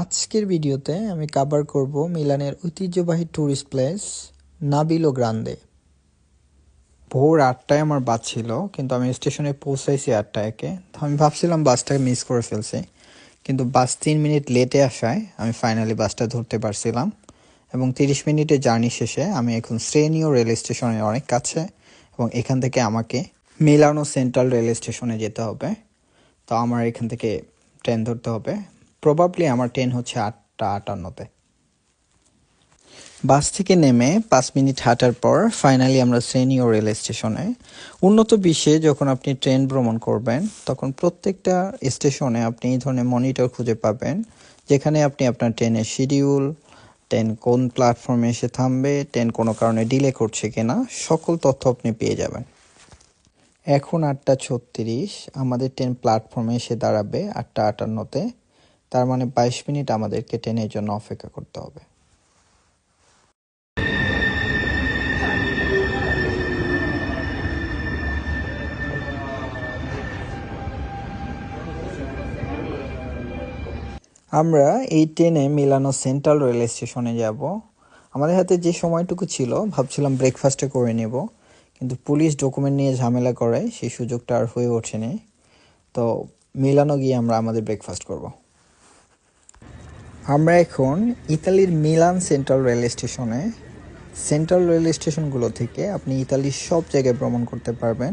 আজকের ভিডিওতে আমি কভার করব মিলানের ঐতিহ্যবাহী ট্যুরিস্ট প্লেস নাবিলো গ্রান্দে। ভোর ৮টায় আমার বাস ছিল, কিন্তু আমি স্টেশনে পৌঁছাইছি ৮টায়। তো আমি ভাবছিলাম বাসটাকে মিস করে ফেলছি, কিন্তু বাস ৩ মিনিট লেটে আসায় আমি ফাইনালি বাসটা ধরতে পারছিলাম এবং ৩০ মিনিটের জার্নি শেষে আমি এখন স্টেনিও রেল স্টেশনের অনেক কাছে এবং এখান থেকে আমাকে মিলানো সেন্ট্রাল রেল স্টেশনে যেতে হবে। তো আমার এখান থেকে ট্রেন ধরতে হবে। প্রবাবলি আমার ট্রেন হচ্ছে ৮টা ৫৮-তে। বাস থেকে নেমে ৫ মিনিট হাঁটার পর ফাইনালি আমরা স্টেনিও রেল স্টেশনে। উন্নত বিশ্বে যখন আপনি ট্রেন ভ্রমণ করবেন তখন প্রত্যেকটা স্টেশনে আপনি এই ধরনের মনিটর খুঁজে পাবেন, যেখানে আপনি আপনার ট্রেনের শিডিউল, ট্রেন কোন প্ল্যাটফর্মে এসে থামবে, ট্রেন কোনো কারণে ডিলে করছে কিনা, সকল তথ্য আপনি পেয়ে যাবেন। এখন ৮টা ৩৬, আমাদের ট্রেন প্ল্যাটফর্মে এসে দাঁড়াবে ৮টা ৫৮-তে। তার মানে ২২ মিনিট আমাদেরকে ট্রেনের জন্য অপেক্ষা করতে হবে। আমরা এই ট্রেনে মিলানো সেন্ট্রাল রেল স্টেশনে যাব। আমাদের হাতে যে সময়টুকু ছিল ভাবছিলাম ব্রেকফাস্টে করে নেব, কিন্তু পুলিশ ডকুমেন্ট নিয়ে ঝামেলা করে সেই সুযোগটা আর হয়ে ওঠেনি। তো মিলানো গিয়ে আমরা আমাদের ব্রেকফাস্ট করব। আমরা এখন ইতালির মিলান সেন্ট্রাল রেল স্টেশনে। সেন্ট্রাল রেল স্টেশনগুলো থেকে আপনি ইতালির সব জায়গায় ভ্রমণ করতে পারবেন।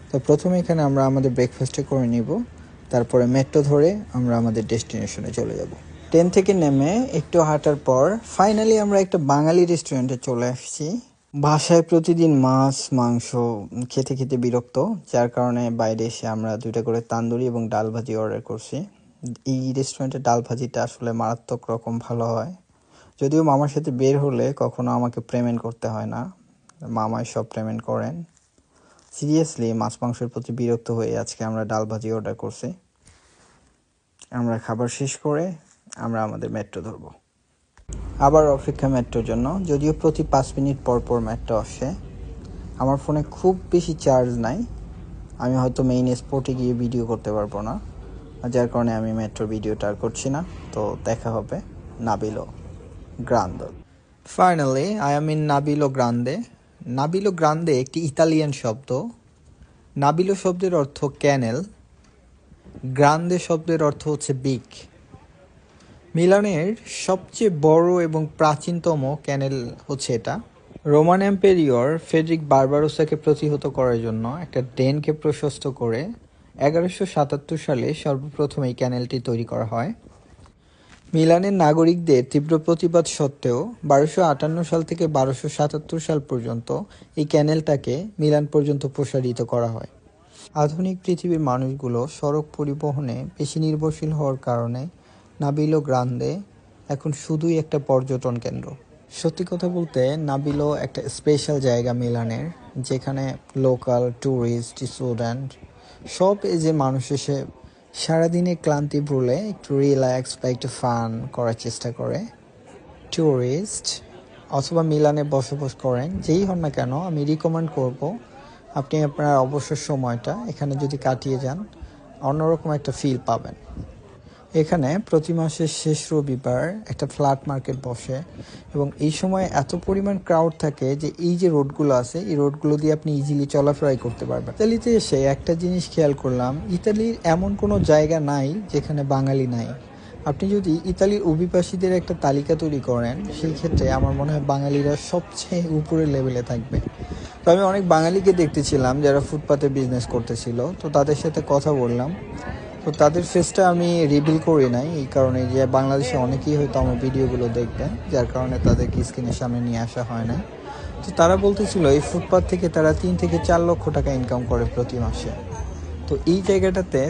তো প্রথমে এখানে আমরা আমাদের ব্রেকফাস্টে করে নিব, তারপরে মেট্রো ধরে আমরা আমাদের ডেস্টিনেশনে চলে যাব। ট্রেন থেকে নেমে একটু হাঁটার পর ফাইনালি আমরা একটা বাঙালি রেস্টুরেন্টে চলে আসছি। বাসায় প্রতিদিন মাছ মাংস খেতে খেতে বিরক্ত, যার কারণে বাইরে এসে আমরা 2টা করে তান্দুরি এবং ডাল ভাজি অর্ডার করছি। এই রেস্টুরেন্টের ডাল ভাজিটা আসলে মারাত্মক রকম ভালো হয়। যদিও মামার সাথে বের হলে কখনো আমাকে পেমেন্ট করতে হয় না, মামাই সব পেমেন্ট করেন। সিরিয়াসলি মাছ মাংসের প্রতি বিরক্ত হয়ে আজকে আমরা ডাল ভাজি অর্ডার করছি। আমরা খাবার শেষ করে আমরা আমাদের মেট্রো ধরব। আবার অপেক্ষা মেট্রোর জন্য, যদিও প্রতি 5 মিনিট পর পর মেট্রো আসে। আমার ফোনে খুব বেশি চার্জ নাই, আমি হয়তো মেইন স্পটে গিয়ে ভিডিও করতে পারবো না, যার কারণে আমি মেট্রোর ভিডিওটা আর করছি না। তো দেখা হবে নাবিলো Grande. Finally I am in নাবিলো Grande. নাবিলো Grande একটি ইতালিয়ান শব্দ। নাবিলো শব্দের অর্থ ক্যানেল, গ্রান্দে শব্দের অর্থ হচ্ছে বিগ। মিলানের সবচেয়ে বড় এবং প্রাচীনতম ক্যানেল হচ্ছে এটা। রোমান এম্পেরিয়র ফ্রেডরিক বারবারোসাকে প্রতিহত করার জন্য একটা ড্রেনকে প্রশস্ত করে 1177 সালে সর্বপ্রথম এই ক্যানেলটি তৈরি করা হয়। মিলানের নাগরিকদের তীব্র প্রতিবাদ সত্ত্বেও 1258 সাল থেকে 1277 সাল পর্যন্ত এই ক্যানেলটাকে মিলান পর্যন্ত প্রসারিত করা হয়। আধুনিক পৃথিবীর মানুষগুলো সড়ক পরিবহনে বেশি নির্ভরশীল হওয়ার কারণে নাবিলো গ্রান্দে এখন শুধুই একটা পর্যটন কেন্দ্র। সত্যি কথা বলতে নাবিলো একটা স্পেশাল জায়গা মিলানের, যেখানে লোকাল ট্যুরিস্ট, স্টুডেন্ট সব এজে মানুষ এসে সারাদিনে ক্লান্তি ভুলে একটু রিল্যাক্স বা একটু ফান করার চেষ্টা করে। ট্যুরিস্ট অথবা মিলানে বসবাস করেন যেই হন না কেন, আমি রিকমেন্ড করব আপনি আপনার অবসর সময়টা এখানে যদি কাটিয়ে যান, অন্যরকম একটা ফিল পাবেন। এখানে প্রতি মাসের শেষ রবিবার একটা ফ্ল্যাট মার্কেট বসে এবং এই সময় এত পরিমাণ ক্রাউড থাকে যে এই যে রোডগুলো আছে এই রোডগুলো দিয়ে আপনি ইজিলি চলাফেরাই করতে পারবেন। ইতালিতে এসে একটা জিনিস খেয়াল করলাম, ইতালির এমন কোনো জায়গা নাই যেখানে বাঙালি নাই। আপনি যদি ইতালির অভিবাসীদের একটা তালিকা তৈরি করেন, সেই ক্ষেত্রে আমার মনে হয় বাঙালিরা সবচেয়ে উপরের লেভেলে থাকবে। তো আমি অনেক বাঙালিকে দেখতেছিলাম যারা ফুটপাতে বিজনেস করতেছিল, তো তাদের সাথে কথা বললাম। তো তাদের ফেসটা আমি রিভিল করি নাই, এই কারণে যে বাংলাদেশে অনেকেই হয়তো আমার ভিডিওগুলো দেখবেন, যার কারণে তাদেরকে স্ক্রিনের সামনে নিয়ে আসা হয় না। তো তারা বলতেছিল এই ফুটপাত থেকে তারা 3 থেকে 4 লক্ষ টাকা ইনকাম করে প্রতি মাসে। তো এই জায়গাটাতে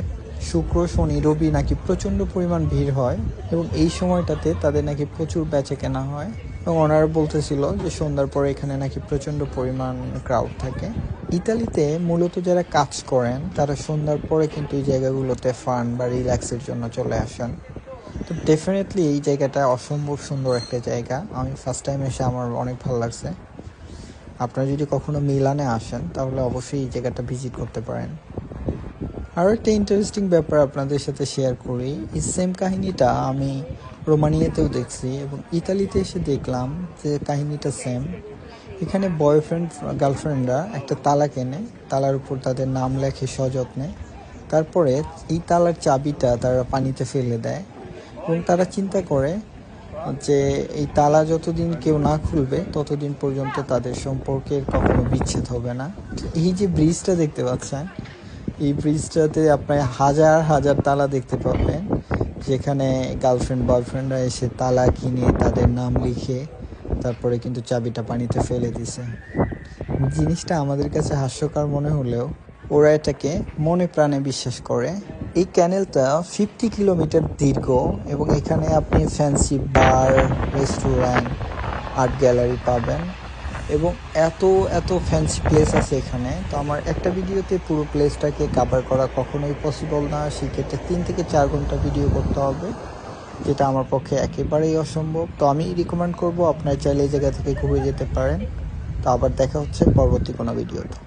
শুক্র শনি রবি নাকি প্রচণ্ড পরিমাণ ভিড় হয় এবং এই সময়টাতে তাদের নাকি প্রচুর বেচা কেনা হয় এবং ওনারা বলতেছিল যে সন্ধ্যার পরে এখানে নাকি প্রচণ্ড পরিমাণ ক্রাউড থাকে। ইতালিতে মূলত যারা কাজ করেন তারা সন্ধ্যার পরে কিন্তু এই জায়গাগুলোতে ফান বা রিল্যাক্সের জন্য চলে আসেন। তো ডেফিনেটলি এই জায়গাটা অসম্ভব সুন্দর একটা জায়গা। আমি ফার্স্ট টাইম এসে আমার অনেক ভালো লাগছে। আপনারা যদি কখনো মিলানে আসেন তাহলে অবশ্যই এই জায়গাটা ভিজিট করতে পারেন। আরও একটা ইন্টারেস্টিং ব্যাপার আপনাদের সাথে শেয়ার করি, এই সেম কাহিনীটা আমি রোমানিয়াতেও দেখছি এবং ইতালিতে এসে দেখলাম যে কাহিনীটা সেম। এখানে বয়ফ্রেন্ড গার্লফ্রেন্ডরা একটা তালা কেনে, তালার উপর তাদের নাম লেখে সযত্নে, তারপরে এই তালার চাবিটা তারা পানিতে ফেলে দেয় এবং তারা চিন্তা করে যে এই তালা যতদিন কেউ না খুলবে ততদিন পর্যন্ত তাদের সম্পর্কের কখনো বিচ্ছেদ হবে না। এই যে ব্রিজটা দেখতে পাচ্ছেন, এই ব্রিজটাতে আপনার হাজার হাজার তালা দেখতে পাবেন, যেখানে গার্লফ্রেন্ড বয়ফ্রেন্ডরা এসে তালা কিনে তাদের নাম লিখে তারপরে কিন্তু চাবিটা পানিতে ফেলে দিছে। জিনিসটা আমাদের কাছে হাস্যকর মনে হলেও ওরা এটাকে মনে প্রাণে বিশ্বাস করে। এই ক্যানেলটা 50 কিলোমিটার দীর্ঘ এবং এখানে আপনি ফ্যান্সি বার, রেস্টুরেন্ট, আর্ট গ্যালারি পাবেন এবং এত এত ফ্যান্সি প্লেস আছে এখানে। তো আমার একটা ভিডিওতে পুরো প্লেসটাকে কভার করা কখনোই পসিবল না, সেক্ষেত্রে 3 থেকে 4 ঘন্টা ভিডিও করতে হবে, যেটা আমার পক্ষে একেবারেই অসম্ভব। তো আমি রিকমেন্ড করব আপনারা চাইলে এই জায়গা থেকে ঘুরে যেতে পারেন। তো আবার দেখা হচ্ছে পরবর্তী কোনো ভিডিওতে।